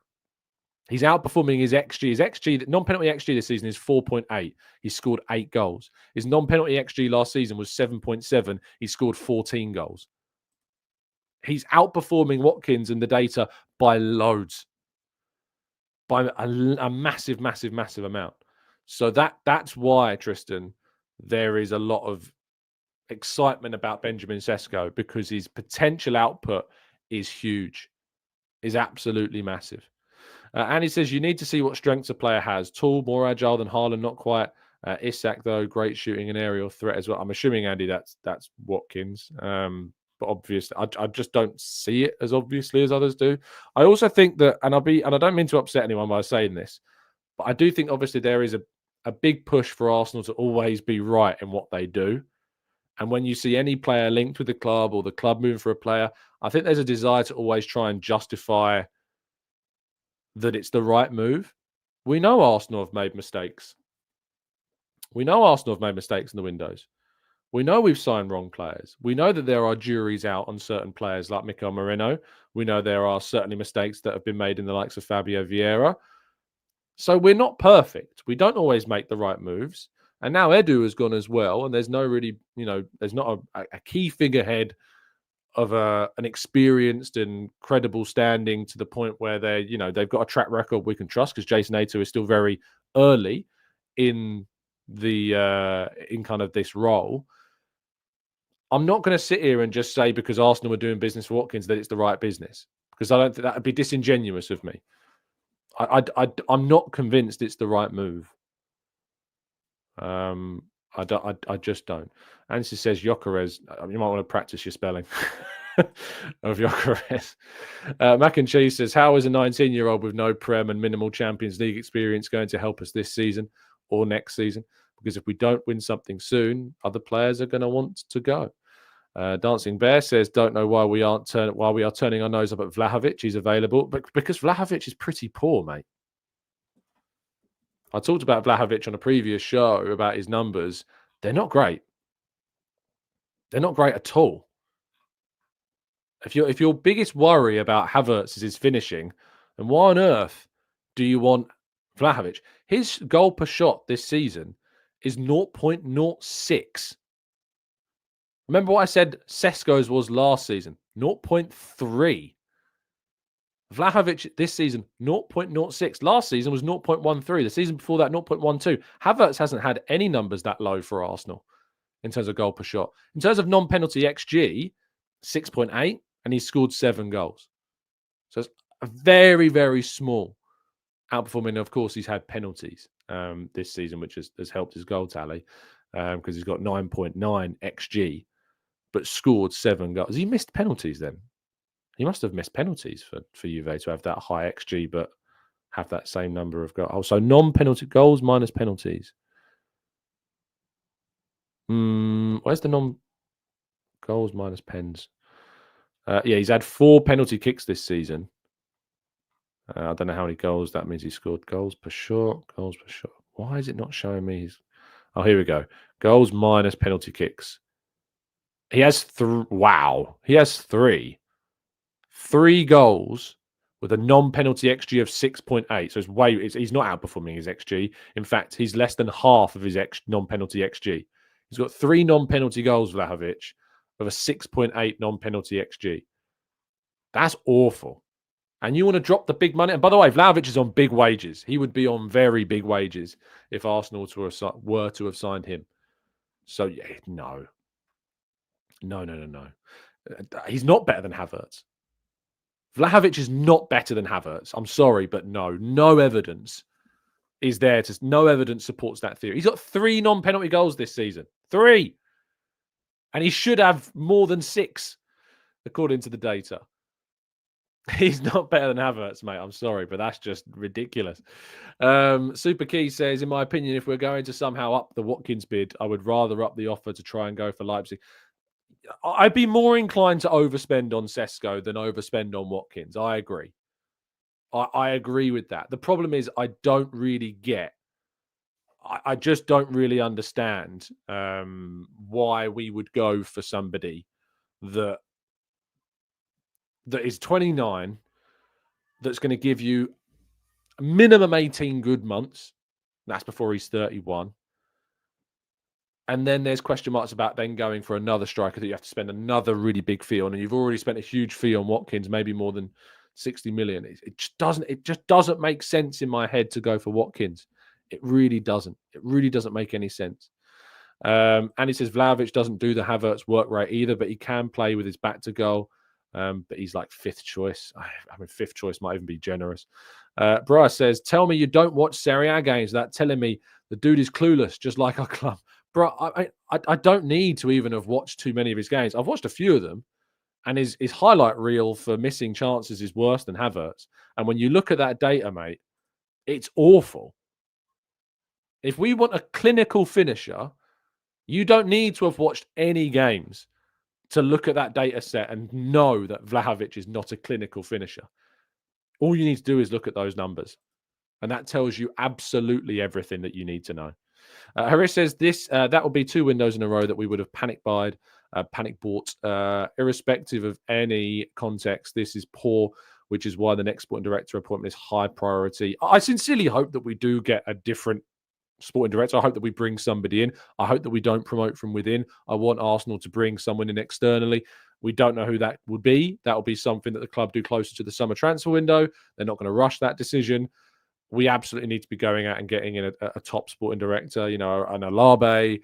he's outperforming his XG. His XG, non-penalty XG this season is 4.8. He scored 8 goals. His non-penalty XG last season was 7.7. He scored 14 goals. He's outperforming Watkins in the data by loads, by a massive, massive, massive amount. So that's why, Tristan, there is a lot of excitement about Benjamin Sesko, because his potential output is huge, is absolutely massive. And he says you need to see what strengths a player has. Tall, more agile than Haaland, not quite. Isak, though, great shooting and aerial threat as well. I'm assuming, Andy, that's Watkins. But obviously, I just don't see it as obviously as others do. I also think that, and I don't mean to upset anyone by saying this, but I do think obviously there is a big push for Arsenal to always be right in what they do. And when you see any player linked with the club or the club moving for a player, I think there's a desire to always try and justify that it's the right move. We know Arsenal have made mistakes. We know Arsenal have made mistakes in the windows. We know we've signed wrong players. We know that there are juries out on certain players like Mikel Moreno. We know there are certainly mistakes that have been made in the likes of Fabio Vieira. So we're not perfect. We don't always make the right moves. And now Edu has gone as well. And there's no really, there's not a key figurehead of an experienced and credible standing to the point where they've got a track record we can trust, because Jason Ato is still very early in in kind of this role. I'm not going to sit here and just say because Arsenal are doing business for Watkins that it's the right business, because I don't think that would be disingenuous of me. I'm not convinced it's the right move. I just don't. Ansi says Gyökeres. You might want to practice your spelling of Gyökeres. Mac and Cheese says, how is a 19-year-old with no Prem and minimal Champions League experience going to help us this season or next season? Because if we don't win something soon, other players are going to want to go. Dancing Bear says, don't know why we are turning our nose up at Vlahovic. He's available, but because Vlahovic is pretty poor, mate. I talked about Vlahovic on a previous show about his numbers. They're not great. They're not great at all. If your biggest worry about Havertz is his finishing, then why on earth do you want Vlahovic? His goal per shot this season is 0.06. Remember what I said Sesko's was last season? 0.3. Vlahovic this season, 0.06. Last season was 0.13. The season before that, 0.12. Havertz hasn't had any numbers that low for Arsenal in terms of goal per shot. In terms of non-penalty XG, 6.8, and he's scored 7 goals. So A very, very small outperforming. Of course, he's had penalties this season, which has helped his goal tally because he's got 9.9 XG, but scored 7 goals. He missed penalties then. He must have missed penalties for Juve to have that high XG, but have that same number of goals. Oh, so non-penalty goals minus penalties. Where's the non-goals minus pens? Yeah, he's had 4 penalty kicks this season. I don't know how many goals that means he scored. Goals per shot. Why is it not showing me his... Oh, here we go. Goals minus penalty kicks. He has wow. He has 3. 3 goals with a non-penalty XG of 6.8. So he's not outperforming his XG. In fact, he's less than half of his non-penalty XG. He's got 3 non-penalty goals, Vlahovic, with a 6.8 non-penalty XG. That's awful. And you want to drop the big money. And by the way, Vlahovic is on big wages. He would be on very big wages if Arsenal were to have signed him. So, yeah, no. No. He's not better than Havertz. Vlahovic is not better than Havertz. I'm sorry, but no evidence is there. No evidence supports that theory. He's got 3 non-penalty goals this season. 3. And he should have more than 6, according to the data. He's not better than Havertz, mate. I'm sorry, but that's just ridiculous. Super Key says, in my opinion, if we're going to somehow up the Watkins bid, I would rather up the offer to try and go for Leipzig. I'd be more inclined to overspend on Sesko than overspend on Watkins. I agree. I agree with that. The problem is I don't really get... I just don't really understand why we would go for somebody that is 29, that's going to give you a minimum 18 good months. That's before he's 31. And then there's question marks about then going for another striker that you have to spend another really big fee on. And you've already spent a huge fee on Watkins, maybe more than 60 million. It just doesn't make sense in my head to go for Watkins. It really doesn't. It really doesn't make any sense. And he says Vlahovic doesn't do the Havertz work rate either, but he can play with his back to goal. But he's like 5th choice. I mean, 5th choice might even be generous. Bryce says, tell me you don't watch Serie A games. That telling me the dude is clueless, just like our club. Bro, I don't need to even have watched too many of his games. I've watched a few of them, and his highlight reel for missing chances is worse than Havertz. And when you look at that data, mate, it's awful. If we want a clinical finisher, you don't need to have watched any games to look at that data set and know that Vlahovic is not a clinical finisher. All you need to do is look at those numbers. And that tells you absolutely everything that you need to know. Harris says that will be 2 windows in a row that we would have panic bought, irrespective of any context. This is poor, which is why the next sporting director appointment is high priority. I sincerely hope that we do get a different sporting director. I hope that we bring somebody in. I hope that we don't promote from within. I want Arsenal to bring someone in externally. We don't know who that would be. That will be something that the club do closer to the summer transfer window. They're not going to rush that decision. We absolutely need to be going out and getting in a top sporting director, an Alabe.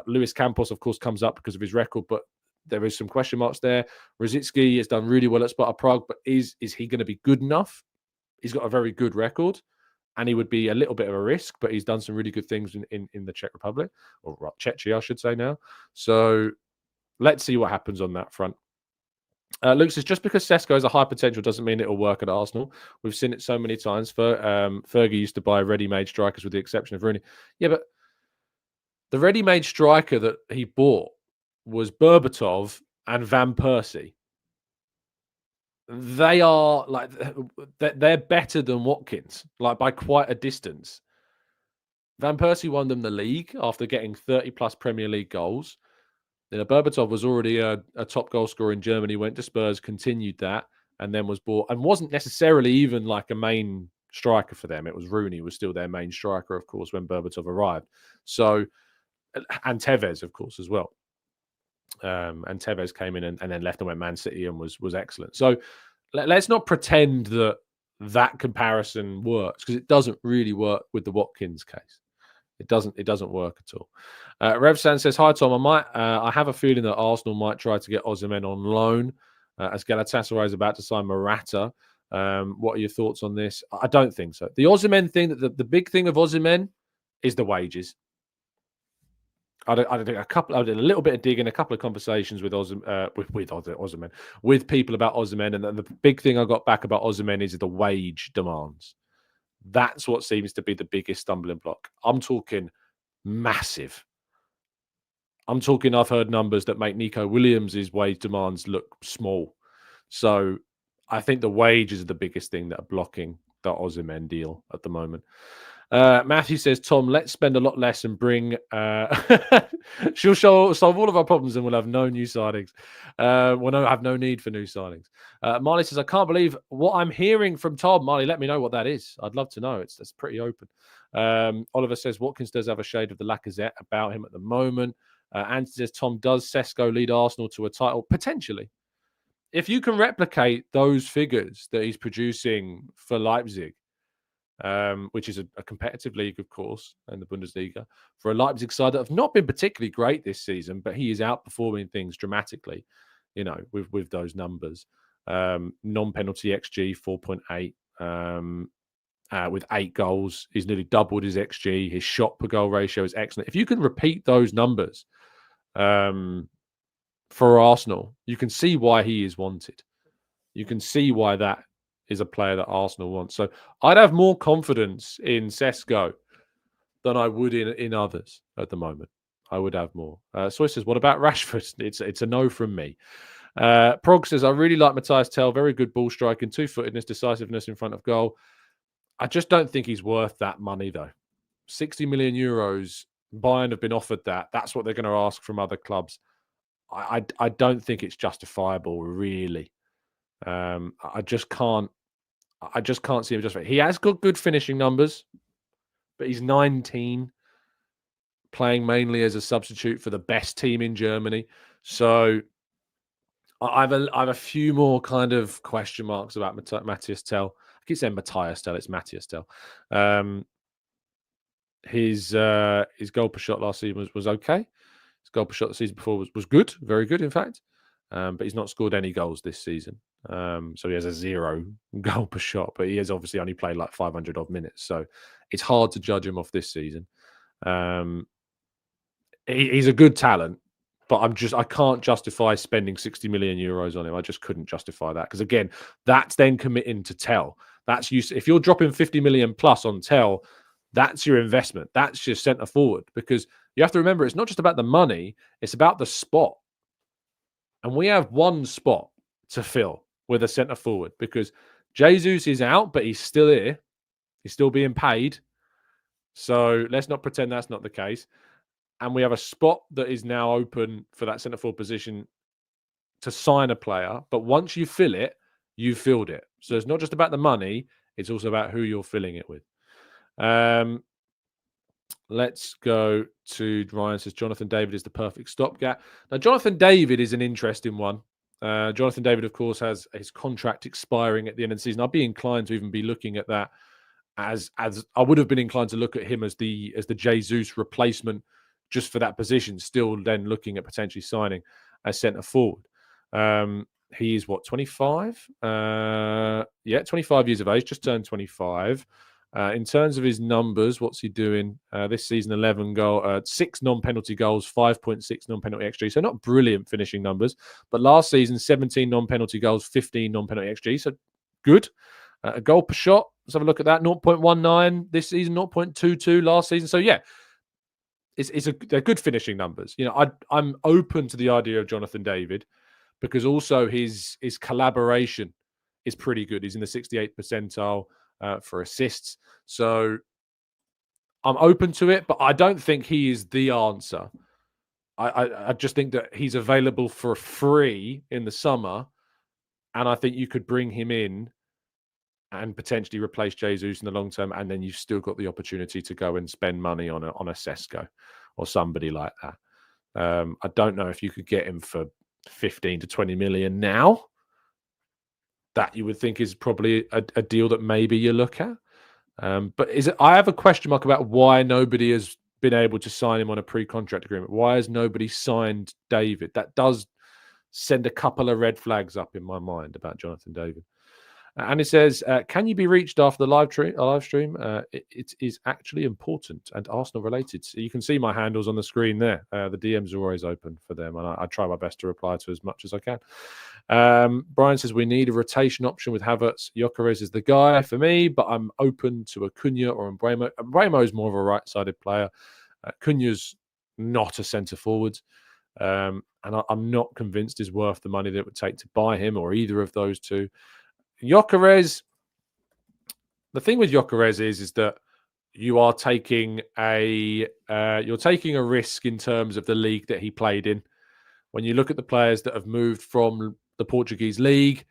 Luis Campos, of course, comes up because of his record, but there is some question marks there. Rosicky has done really well at Sparta Prague, but is he going to be good enough? He's got a very good record, and he would be a little bit of a risk, but he's done some really good things in the Czech Republic, or Czechia, I should say now. So let's see what happens on that front. Luke says, just because Sesko has a high potential doesn't mean it'll work at Arsenal. We've seen it so many times. Fergie used to buy ready-made strikers with the exception of Rooney. Yeah, but the ready-made striker that he bought was Berbatov and Van Persie. They are they're better than Watkins, like by quite a distance. Van Persie won them the league after getting 30-plus Premier League goals. Berbatov was already a top goal scorer in Germany, went to Spurs, continued that, and then was bought, and wasn't necessarily even like a main striker for them. It was Rooney was still their main striker, of course, when Berbatov arrived. So, and Tevez, of course, as well. And Tevez came in and then left and went Man City and was excellent. So let's not pretend that comparison works, because it doesn't really work with the Watkins case. It doesn't work at all. Revsan says, hi, Tom. I have a feeling that Arsenal might try to get Osimhen on loan. as Galatasaray is about to sign Morata. What are your thoughts on this? I don't think so. The Osimhen thing, the big thing of Osimhen is the wages. I did a little bit of digging, a couple of conversations with Osimhen, with people about Osimhen, and the big thing I got back about Osimhen is the wage demands. That's what seems to be the biggest stumbling block. I'm talking massive. I've heard numbers that make Nico Williams' wage demands look small. So I think the wages are the biggest thing that are blocking the Osimhen deal at the moment. Matthew says, Tom, let's spend a lot less and bring... she'll solve all of our problems and we'll have no new signings. We'll have no need for new signings. Marley says, I can't believe what I'm hearing from Tom. Marley, let me know what that is. I'd love to know. That's pretty open. Oliver says, Watkins does have a shade of the Lacazette about him at the moment. Andy says, Tom, does Sesko lead Arsenal to a title? Potentially. If you can replicate those figures that he's producing for Leipzig, which is a competitive league, of course, in the Bundesliga, for a Leipzig side that have not been particularly great this season, but he is outperforming things dramatically, with those numbers. Non-penalty XG, 4.8, with 8 goals. He's nearly doubled his XG. His shot per goal ratio is excellent. If you can repeat those numbers for Arsenal, you can see why he is wanted. You can see why that is a player that Arsenal wants. So I'd have more confidence in Sesko than I would in others at the moment. I would have more. So he says, what about Rashford? It's a no from me. Prog says, I really like Mathys Tel. Very good ball striking, two-footedness, decisiveness in front of goal. I just don't think he's worth that money, though. 60 million euros, Bayern have been offered that. That's what they're going to ask from other clubs. I don't think it's justifiable, really. I just can't see him justify. He has got good finishing numbers, but he's 19, playing mainly as a substitute for the best team in Germany. So I have a few more kind of question marks about Mathys Tel. I keep saying Matthias Tel. It's Mathys Tel. His goal per shot last season was okay. His goal per shot the season before was good, very good, in fact. But he's not scored any goals this season. So he has a 0 goal per shot, but he has obviously only played like 500 odd minutes. So it's hard to judge him off this season. He's a good talent, but I can't justify spending 60 million euros on him. I just couldn't justify that. Because again, that's then committing to Tel. That's if you're dropping 50 million plus on Tel, that's your investment. That's your centre forward. Because you have to remember, it's not just about the money, it's about the spot. And we have one spot to fill with a centre forward because Jesus is out, but he's still here. He's still being paid. So let's not pretend that's not the case. And we have a spot that is now open for that centre forward position to sign a player. But once you fill it, you've filled it. So it's not just about the money. It's also about who you're filling it with. Let's go to Ryan says Jonathan David is the perfect stopgap. Now, Jonathan David is an interesting one. Jonathan David, of course, has his contract expiring at the end of the season. I'd be inclined to even be looking at that as I would have been inclined to look at him as the Jesus replacement just for that position. Still, then looking at potentially signing as centre forward. He is 25? 25 years of age, just turned 25. In terms of his numbers, what's he doing this season? 11 goal, 6 non-penalty goals, 5.6 non-penalty XG. So not brilliant finishing numbers, but last season 17 non-penalty goals, 15 non-penalty XG. So good. A goal per shot. Let's have a look at that. 0.19 this season, 0.22 last season. So yeah, they're good finishing numbers. I'm open to the idea of Jonathan David because also his collaboration is pretty good. He's in the 68th percentile. For assists. So I'm open to it, but I don't think he is the answer. I just think that he's available for free in the summer, and I think you could bring him in and potentially replace Jesus in the long term, and then you've still got the opportunity to go and spend money on a Sesko or somebody like that. I don't know if you could get him for 15 to 20 million now. That you would think is probably a deal that maybe you look at. But I have a question mark about why nobody has been able to sign him on a pre-contract agreement. Why has nobody signed David? That does send a couple of red flags up in my mind about Jonathan David. And it says, can you be reached after the live stream? It is actually important and Arsenal related. So you can see my handles on the screen there. The DMs are always open for them, and I try my best to reply to as much as I can. Brian says, we need a rotation option with Havertz. Gyökeres is the guy for me, but I'm open to Acuna or Mbeumo. Mbeumo is more of a right-sided player. Cunha's not a centre-forward. And I'm not convinced is worth the money that it would take to buy him or either of those two. Gyökeres, the thing with Gyökeres is that you are taking a risk in terms of the league that he played in. When you look at the players that have moved from the Portuguese league,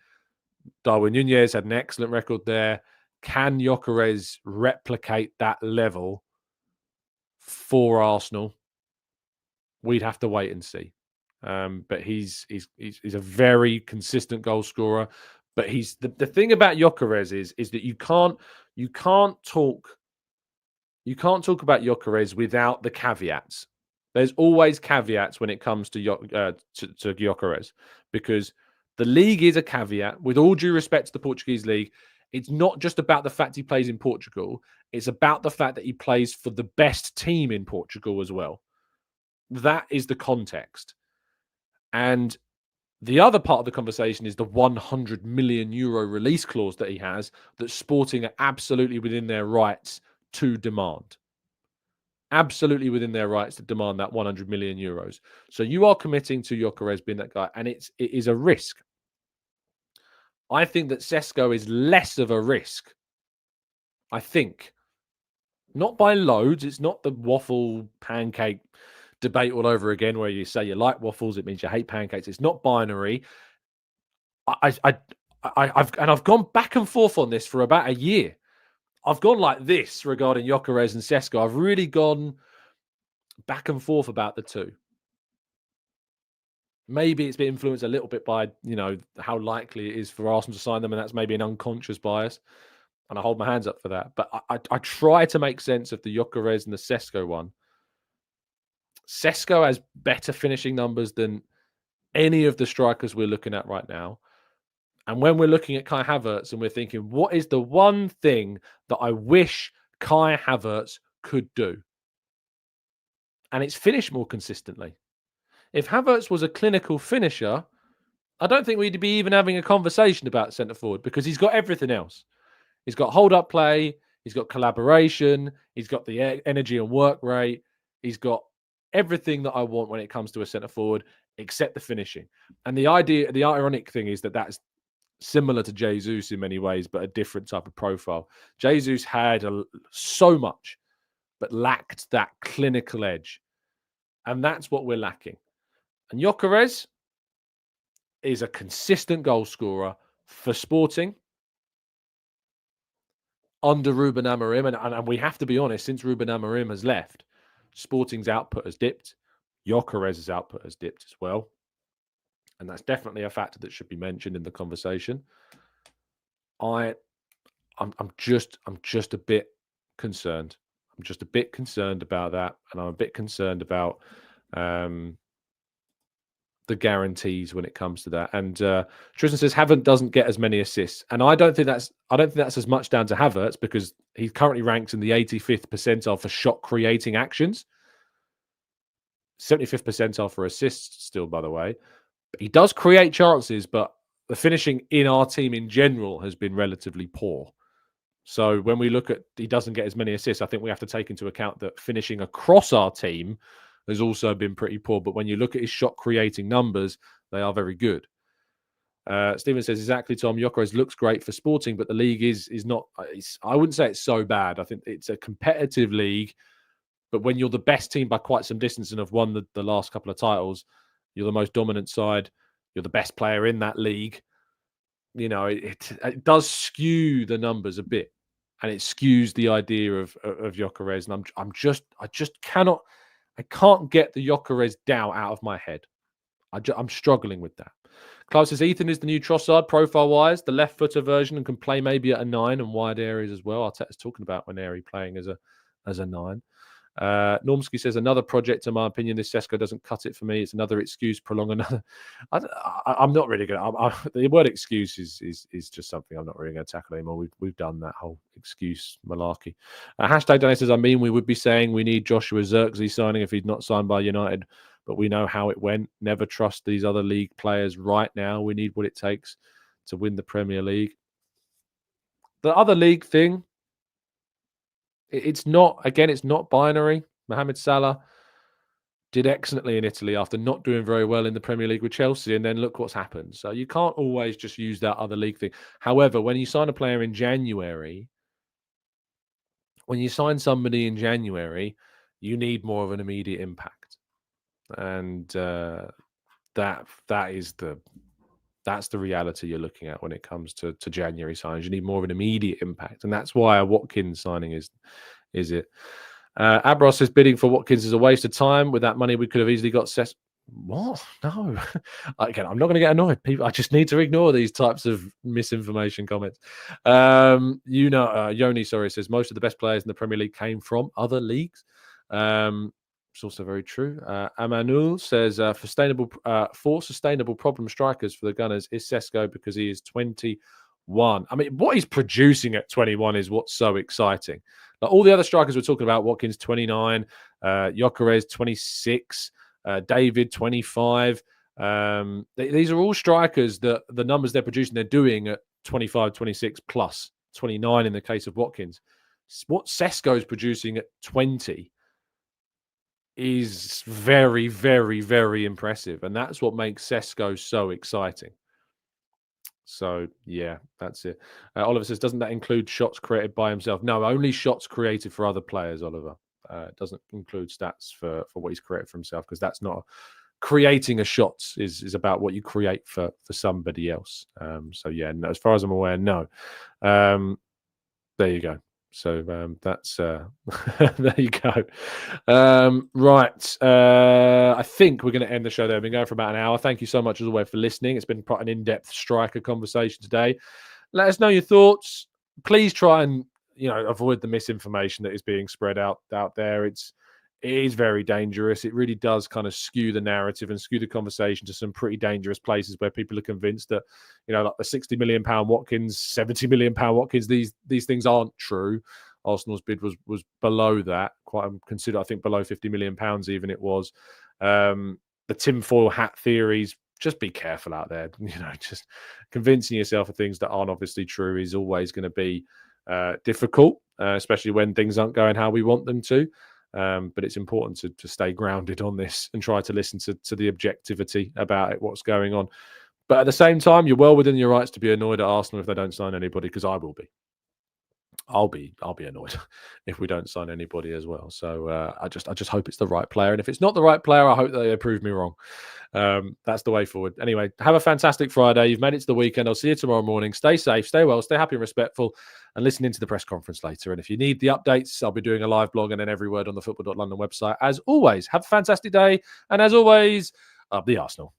Darwin Núñez had an excellent record there. Can Gyökeres replicate that level for Arsenal? We'd have to wait and see. But he's a very consistent goal scorer. But he's the thing about Gyökeres is that you can't talk about Gyökeres without the caveats. There's always caveats when it comes to Gyökeres, because the league is a caveat. With all due respect to the Portuguese league, it's not just about the fact he plays in Portugal. It's about the fact that he plays for the best team in Portugal as well. That is the context. And the other part of the conversation is the 100 million euro release clause that he has, that Sporting are absolutely within their rights to demand. Absolutely within their rights to demand that 100 million euros. So you are committing to Gyökeres being that guy, and it is a risk. I think that Sesko is less of a risk. I think. Not by loads. It's not the waffle pancake debate all over again, where you say you like waffles, it means you hate pancakes. It's not binary. I've gone back and forth on this for about a year. I've gone like this regarding Gyökeres and Sesko. I've really gone back and forth about the two. Maybe it's been influenced a little bit by, how likely it is for Arsenal to sign them, and that's maybe an unconscious bias. And I hold my hands up for that. But I try to make sense of the Gyökeres and the Sesko one. Sesko has better finishing numbers than any of the strikers we're looking at right now. And when we're looking at Kai Havertz and we're thinking, what is the one thing that I wish Kai Havertz could do? And it's finish more consistently. If Havertz was a clinical finisher, I don't think we'd be even having a conversation about centre forward, because he's got everything else. He's got hold-up play. He's got collaboration. He's got the energy and work rate. He's got everything that I want when it comes to a centre forward, except the finishing. And the ironic thing is that that's similar to Jesus in many ways, but a different type of profile. Jesus had so much, but lacked that clinical edge. And that's what we're lacking. And Gyökeres is a consistent goal scorer for Sporting under Ruben Amorim. And we have to be honest, since Ruben Amorim has left, Sporting's output has dipped. Gyökeres' output has dipped as well. And that's definitely a factor that should be mentioned in the conversation. I'm just a bit concerned. I'm just a bit concerned about that. And I'm a bit concerned about the guarantees when it comes to that. And Tristan says Havertz doesn't get as many assists, and I don't think that's as much down to Havertz, because he currently ranks in the 85th percentile for shot creating actions, 75th percentile for assists still, by the way. But he does create chances, but the finishing in our team in general has been relatively poor. So when we look at he doesn't get as many assists, I think we have to take into account that finishing across our team has also been pretty poor. But when you look at his shot creating numbers, they are very good. Stephen says, exactly, Tom. Gyökeres looks great for Sporting, but the league is not. I wouldn't say it's so bad. I think it's a competitive league. But when you're the best team by quite some distance and have won the last couple of titles, you're the most dominant side, you're the best player in that league, it does skew the numbers a bit. And it skews the idea of Gyökeres. And I can't get the Gyökeres doubt out of my head. I'm struggling with that. Klaus says Ethan is the new Trossard profile-wise, the left-footer version, and can play maybe at a 9 and wide areas as well. Arteta's talking about Waneri playing as a 9. Normsky says, another project, in my opinion. This Sesko doesn't cut it for me. It's another excuse, prolong another. I'm not really going to. The word excuse is just something I'm not really going to tackle anymore. We've done that whole excuse malarkey. Hashtag Danny says, we would be saying we need Joshua Zirkzee signing if he's not signed by United, but we know how it went. Never trust these other league players right now. We need what it takes to win the Premier League. The other league thing, it's not binary. Mohamed Salah did excellently in Italy after not doing very well in the Premier League with Chelsea, and then look what's happened. So you can't always just use that other league thing. However, when you sign a player in January, you need more of an immediate impact, and that's the reality you're looking at when it comes to January signings. You need more of an immediate impact, and that's why a Watkins signing is it. Abros says bidding for Watkins is a waste of time. With that money, we could have easily got What? No. Again, I'm not going to get annoyed. People, I just need to ignore these types of misinformation comments. Yoni, says most of the best players in the Premier League came from other leagues. It's also very true. Amanul says for sustainable problem strikers for the Gunners is Sesko because he is 21. I mean, what he's producing at 21 is what's so exciting. Like all the other strikers we're talking about, Watkins 29, Gyökeres 26, David 25. These are all strikers that the numbers they're producing, they're doing at 25, 26 plus 29 in the case of Watkins. What Sesko is producing at 20 is very, very, very impressive. And that's what makes Sesko so exciting. So, yeah, that's it. Oliver says, doesn't that include shots created by himself? No, only shots created for other players, Oliver. It doesn't include stats for what he's created for himself, because that's not creating a shot is about what you create for somebody else. So, yeah, no, as far as I'm aware, no. There you go. So that's there you go. Right. I think we're going to end the show there. We've been going for about an hour. Thank you so much as always for listening. It's been quite an in-depth striker conversation today. Let us know your thoughts. Please try and avoid the misinformation that is being spread out there. It is very dangerous. It really does kind of skew the narrative and skew the conversation to some pretty dangerous places where people are convinced that, like the £60 million Watkins, £70 million Watkins, these things aren't true. Arsenal's bid was below that, quite considered, I think below £50 million even it was. The tinfoil hat theories, just be careful out there. Just convincing yourself of things that aren't obviously true is always going to be difficult, especially when things aren't going how we want them to. But it's important to stay grounded on this and try to listen to the objectivity about it, what's going on. But at the same time, you're well within your rights to be annoyed at Arsenal if they don't sign anybody, because I will be. I'll be annoyed if we don't sign anybody as well. So I just hope it's the right player, and if it's not the right player, I hope they prove me wrong. That's the way forward. Anyway, have a fantastic Friday. You've made it to the weekend. I'll see you tomorrow morning. Stay safe, stay well, stay happy and respectful, and listen into the press conference later. And if you need the updates, I'll be doing a live blog and then every word on the football.london website. As always, have a fantastic day, and as always, up the Arsenal.